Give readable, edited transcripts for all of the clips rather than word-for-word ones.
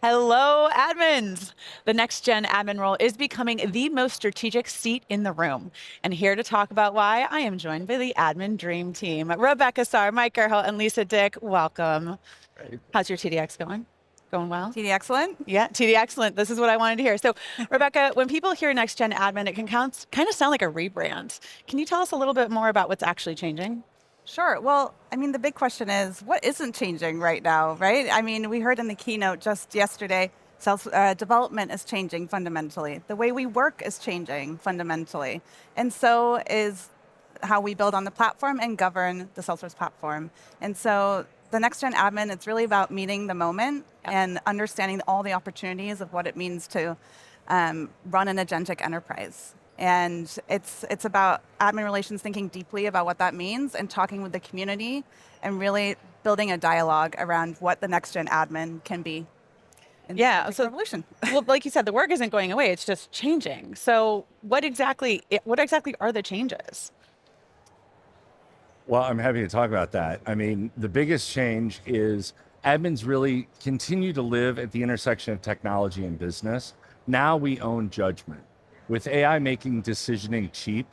Hello, admins. The next gen admin role is becoming the most strategic seat in the room. And here to talk about why, I am joined by the admin dream team. Rebecca Starr, Mike Gerhel, and Lisa Dick, welcome. Right. How's your TD going? Going well? TD excellent? Yeah, TD excellent. This is what I wanted to hear. So, Rebecca, when people hear next gen admin, it can kind of sound like a rebrand. Can you tell us a little bit more about what's actually changing? Sure. Well, I mean, the big question is, what isn't changing right now, right? I mean, we heard in the keynote just yesterday, development is changing fundamentally. The way we work is changing fundamentally. And so is how we build on the platform and govern the Salesforce platform. And so the next-gen admin, it's really about meeting the moment and understanding all the opportunities of what it means to run an agentic enterprise. And it's about admin relations thinking deeply about what that means and talking with the community and really building a dialogue around what the next gen admin can be. Yeah, so revolution. Well, like you said, the work isn't going away; it's just changing. So, what exactly are the changes? Well, I'm happy to talk about that. I mean, the biggest change is admins really continue to live at the intersection of technology and business. Now we own judgment. With AI making decisioning cheap,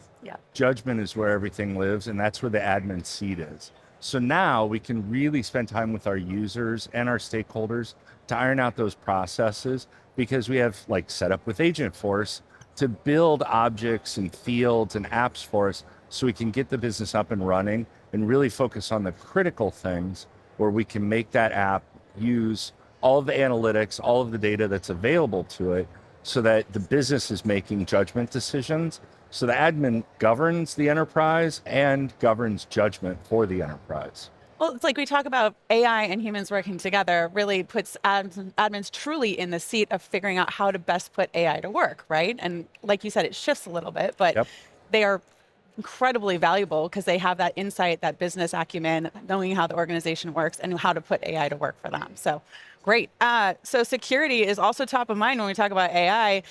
judgment is where everything lives, and that's where the admin seat is. So now we can really spend time with our users and our stakeholders to iron out those processes, because we have set up with Agentforce to build objects and fields and apps for us so we can get the business up and running and really focus on the critical things where we can make that app use all of the analytics, all of the data that's available to it, so that the business is making judgment decisions. So the admin governs the enterprise and governs judgment for the enterprise. Well, it's like we talk about AI and humans working together really puts admins truly in the seat of figuring out how to best put AI to work, right? And like you said, it shifts a little bit, but they are incredibly valuable because they have that insight, that business acumen, knowing how the organization works and how to put AI to work for them. So great. So security is also top of mind when we talk about AI.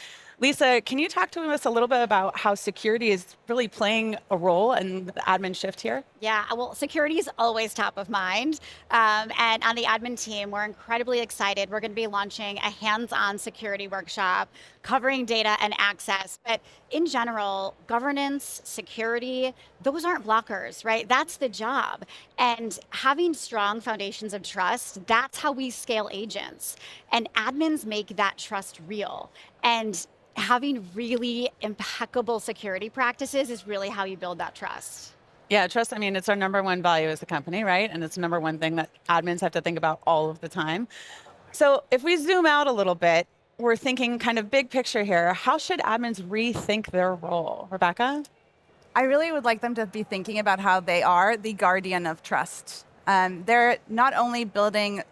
Lisa, can you talk to us a little bit about how security is really playing a role in the admin shift here? Yeah, well, security is always top of mind. And on the admin team, we're incredibly excited. We're going to be launching a hands-on security workshop covering data and access. But in general, governance, security, those aren't blockers, right? That's the job. And having strong foundations of trust, that's how we scale agents. And admins make that trust real. And having really impeccable security practices is really how you build that trust. Yeah, trust, I mean, it's our number one value as a company, right? And it's the number one thing that admins have to think about all of the time. So if we zoom out a little bit, we're thinking kind of big picture here. How should admins rethink their role? Rebecca? I really would like them to be thinking about how they are the guardian of trust. They're not only building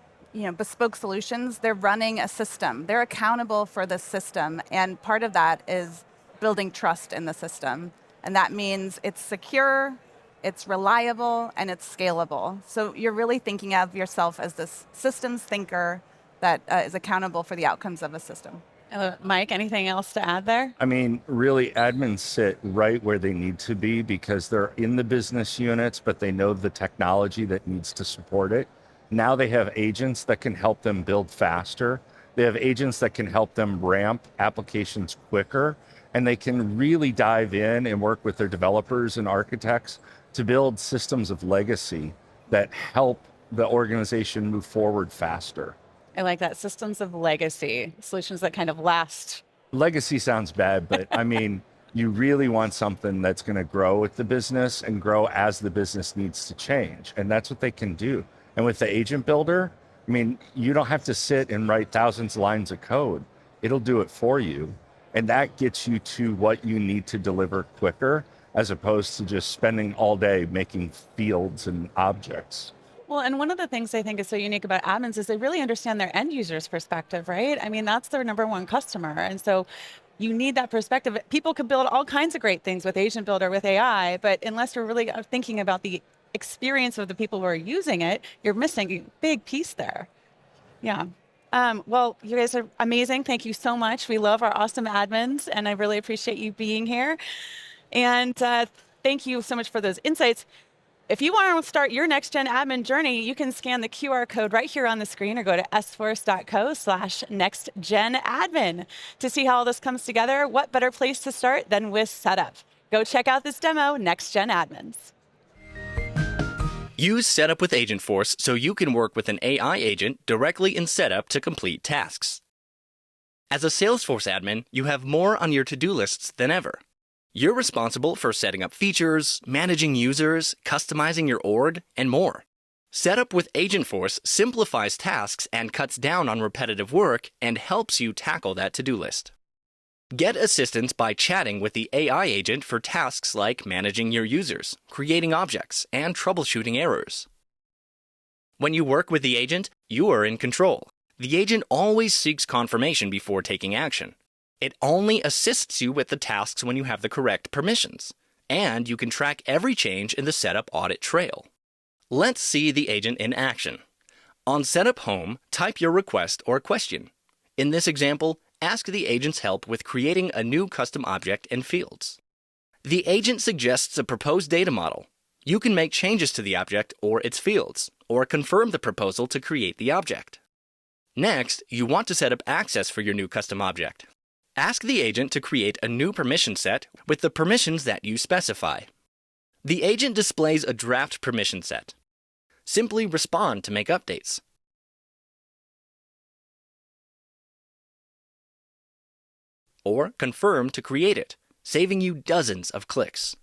bespoke solutions, they're running a system. They're accountable for the system. And part of that is building trust in the system. And that means it's secure, it's reliable, and it's scalable. So you're really thinking of yourself as this systems thinker that is accountable for the outcomes of a system. Mike, anything else to add there? I mean, really, admins sit right where they need to be because they're in the business units, but they know the technology that needs to support it. Now they have agents that can help them build faster. They have agents that can help them ramp applications quicker, and they can really dive in and work with their developers and architects to build systems of legacy that help the organization move forward faster. I like that, systems of legacy, solutions that kind of last. Legacy sounds bad, but I mean, you really want something that's going to grow with the business and grow as the business needs to change. And that's what they can do. And with the agent builder, I mean, you don't have to sit and write thousands of lines of code. It'll do it for you. And that gets you to what you need to deliver quicker, as opposed to just spending all day making fields and objects. Well, and one of the things I think is so unique about admins is they really understand their end user's perspective, right? I mean, that's their number one customer. And so you need that perspective. People could build all kinds of great things with Agent Builder, with AI, but unless you're really thinking about the experience of the people who are using it, you're missing a big piece there. Yeah. Well, you guys are amazing. Thank you so much. We love our awesome admins, and I really appreciate you being here. And thank you so much for those insights. If you want to start your next-gen admin journey, you can scan the QR code right here on the screen or go to sforce.co/nextgenadmin to see how all this comes together. What better place to start than with setup? Go check out this demo, Next Gen Admins. Use Setup with Agentforce so you can work with an AI agent directly in Setup to complete tasks. As a Salesforce admin, you have more on your to-do lists than ever. You're responsible for setting up features, managing users, customizing your org, and more. Setup with Agentforce simplifies tasks and cuts down on repetitive work and helps you tackle that to-do list. Get assistance by chatting with the AI agent for tasks like managing your users, creating objects, and troubleshooting errors. When you work with the agent, you are in control. The agent always seeks confirmation before taking action. It only assists you with the tasks when you have the correct permissions, and you can track every change in the Setup audit trail. Let's see the agent in action. On Setup Home, type your request or question. In this example, ask the agent's help with creating a new custom object and fields. The agent suggests a proposed data model. You can make changes to the object or its fields, or confirm the proposal to create the object. Next, you want to set up access for your new custom object. Ask the agent to create a new permission set with the permissions that you specify. The agent displays a draft permission set. Simply respond to make updates. Or confirm to create it, saving you dozens of clicks.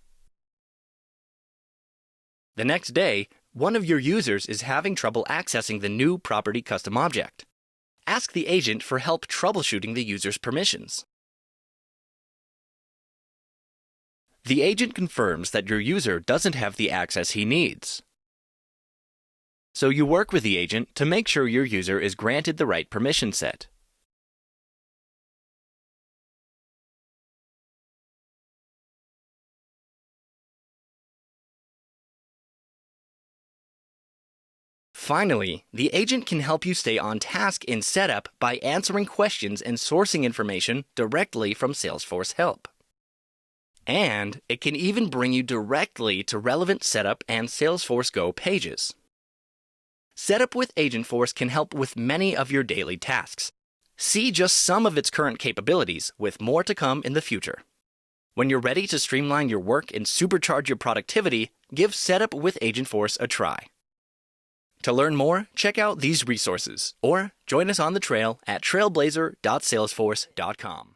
The next day, one of your users is having trouble accessing the new property custom object. Ask the agent for help troubleshooting the user's permissions. The agent confirms that your user doesn't have the access he needs. So you work with the agent to make sure your user is granted the right permission set. Finally, the agent can help you stay on task in Setup by answering questions and sourcing information directly from Salesforce Help. And it can even bring you directly to relevant Setup and Salesforce Go pages. Setup with Agentforce can help with many of your daily tasks. See just some of its current capabilities, with more to come in the future. When you're ready to streamline your work and supercharge your productivity, give Setup with Agentforce a try. To learn more, check out these resources or join us on the trail at trailblazer.salesforce.com.